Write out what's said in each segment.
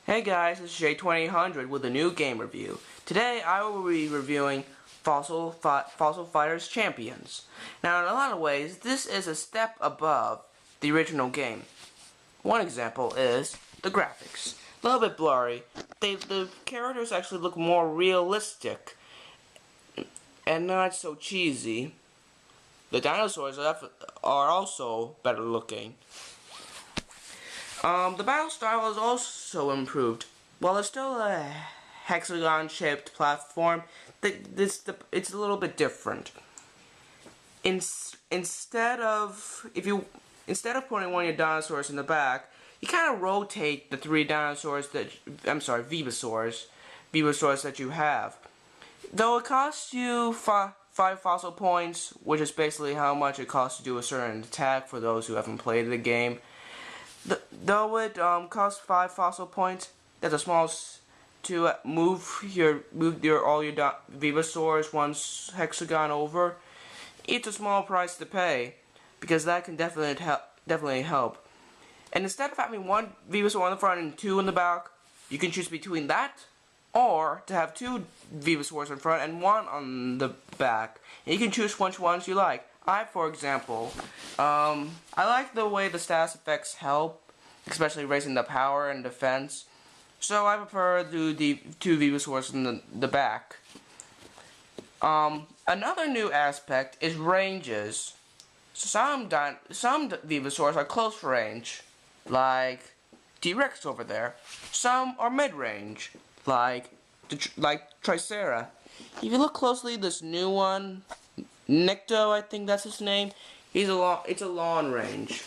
Hey guys, it's J2000 with a new game review. Today I will be reviewing Fossil Fighters Champions. Now in a lot of ways, this is a step above the original game. One example is the graphics. A little bit blurry. The characters actually look more realistic and not so cheesy. The dinosaurs are also better looking. The battle style is also improved. While it's still a hexagon-shaped platform, it's a little bit different. Instead of putting one of your dinosaurs in the back, you kind of rotate the three dinosaurs Venusaurs that you have. Though it costs you 5 fossil points, which is basically how much it costs to do a certain attack for those who haven't played the game. Though it costs 5 fossil points, that's a small to move all your Venusaurs once hexagon over. It's a small price to pay because that can definitely help. And instead of having one Venusaur on the front and 2 in the back, you can choose between that or to have 2 Venusaurs in front and 1 on the back. And you can choose which ones you like. For example, I like the way the status effects help, especially raising the power and defense. So I prefer the 2 Venusaurs in the back. Another new aspect is ranges. Some Venusaurs are close range, like T-Rex over there. Some are mid-range, like Tricera. If you look closely, this new one, Nikto, I think that's his name. It's a long range.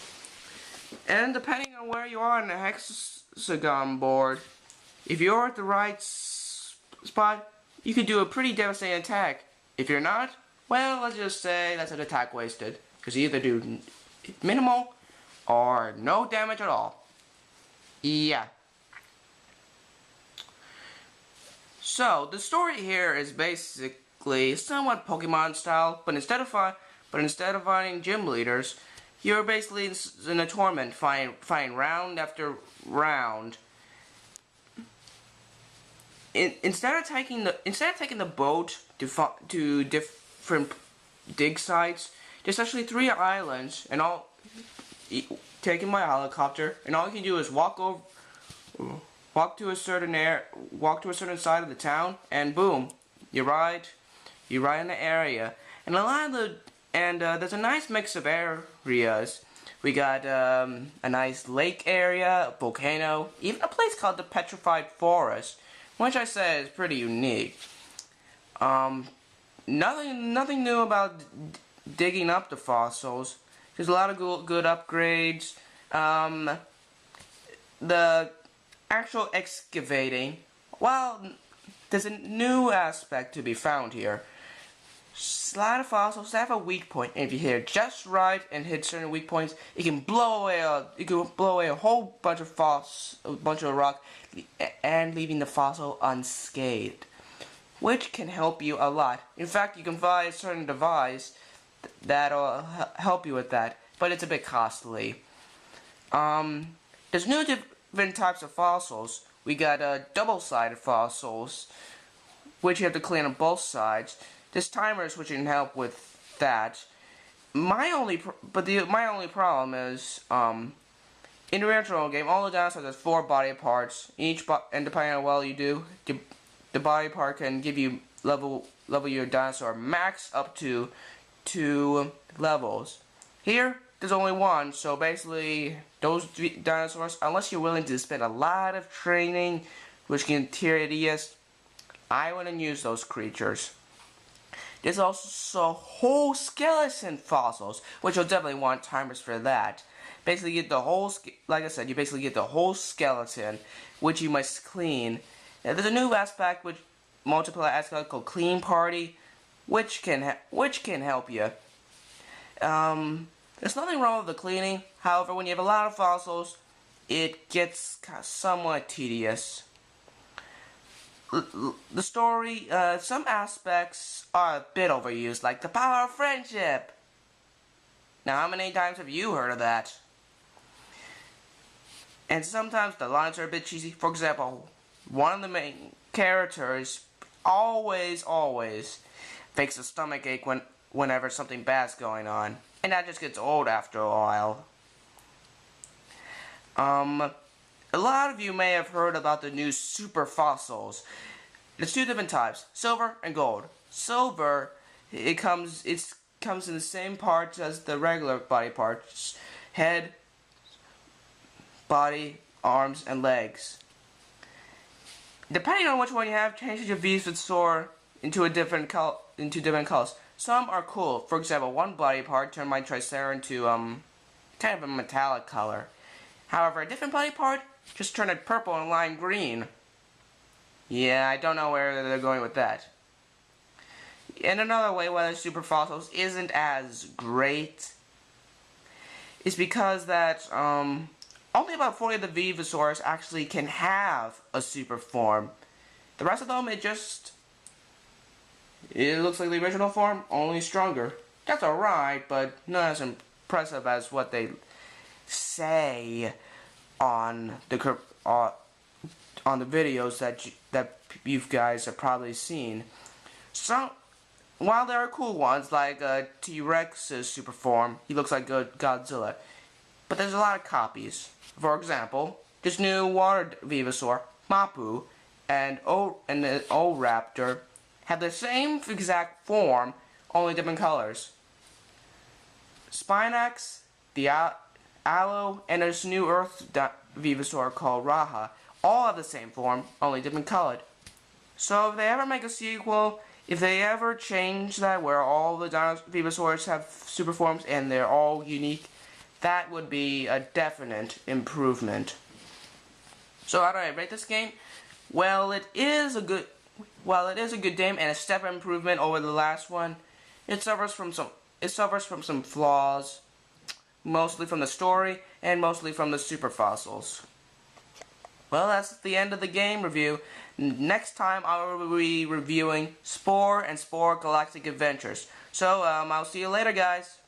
And depending on where you are in the hexagon board, if you're at the right spot, you can do a pretty devastating attack. If you're not, well, let's just say that's an attack wasted. Because you either do minimal or no damage at all. Yeah. So, the story here is basically somewhat Pokemon style, but instead of fighting gym leaders, you're basically in a tournament, fighting round after round. Instead of taking the boat to different dig sites, there's actually 3 islands, and taken by helicopter, and all you can do is walk to a certain side of the town, and boom, you're right in the area. And there's a nice mix of areas. We got a nice lake area, a volcano, even a place called the Petrified Forest, which I say is pretty unique. Nothing new about digging up the fossils. There's a lot of good upgrades. The actual excavating, well, there's a new aspect to be found here. A lot of fossils have a weak point, and if you hit it just right and hit certain weak points, it can blow away a whole bunch of rock, and leaving the fossil unscathed, which can help you a lot. In fact, you can buy a certain device that'll help you with that, but it's a bit costly. There's new different types of fossils. We got double-sided fossils, which you have to clean on both sides. There's timers which can help with that. My only problem is in the original game, all the dinosaurs has 4 body parts. And depending on how well you do, the body part can give you level your dinosaur max up to 2 levels. Here, there's only 1, so basically those dinosaurs, unless you're willing to spend a lot of training, which can get tedious, I wouldn't use those creatures. There's also whole skeleton fossils, which you'll definitely want timers for that. Basically, you get the whole, like I said, you basically get the whole skeleton, which you must clean. Now, there's a new aspect which multiplayer aspect called Clean Party, which can help you. There's nothing wrong with the cleaning. However, when you have a lot of fossils, it gets somewhat tedious. The story, some aspects are a bit overused, like the power of friendship. Now, how many times have you heard of that? And sometimes the lines are a bit cheesy. For example, one of the main characters always fakes a stomach ache whenever something bad's going on. And that just gets old after a while. A lot of you may have heard about the new super fossils. There's two different types, silver and gold. Silver, it comes in the same parts as the regular body parts: head, body, arms, and legs. Depending on which one you have, changes your Venusaur into different colors. Some are cool. For example, one body part turned my Tricera into kind of a metallic color. However, a different body part just turned it purple and lime green. Yeah, I don't know where they're going with that. And another way why the Super Fossils isn't as great is because that only about 40 of the Venusaurs actually can have a super form. The rest of them, it looks like the original form, only stronger. That's alright, but not as impressive as what they say on the videos that you guys have probably seen. So, while there are cool ones like T-Rex's super form, he looks like Godzilla, but there's a lot of copies. For example, this new water Venusaur, Mapu, and the O-Raptor have the same exact form, only different colors. Spinax, the Aloe, and this new Earth Venusaur called Raha all have the same form, only different colored. So if they ever make a sequel, if they ever change that where all the Venusaurs have super forms and they're all unique, that would be a definite improvement. So how do I rate this game? Well, it is a good game and a step improvement over the last one. It suffers from some flaws, mostly from the story and mostly from the super fossils. Well, that's the end of the game review. Next time I will be reviewing Spore and Spore Galactic Adventures. So, I'll see you later, guys.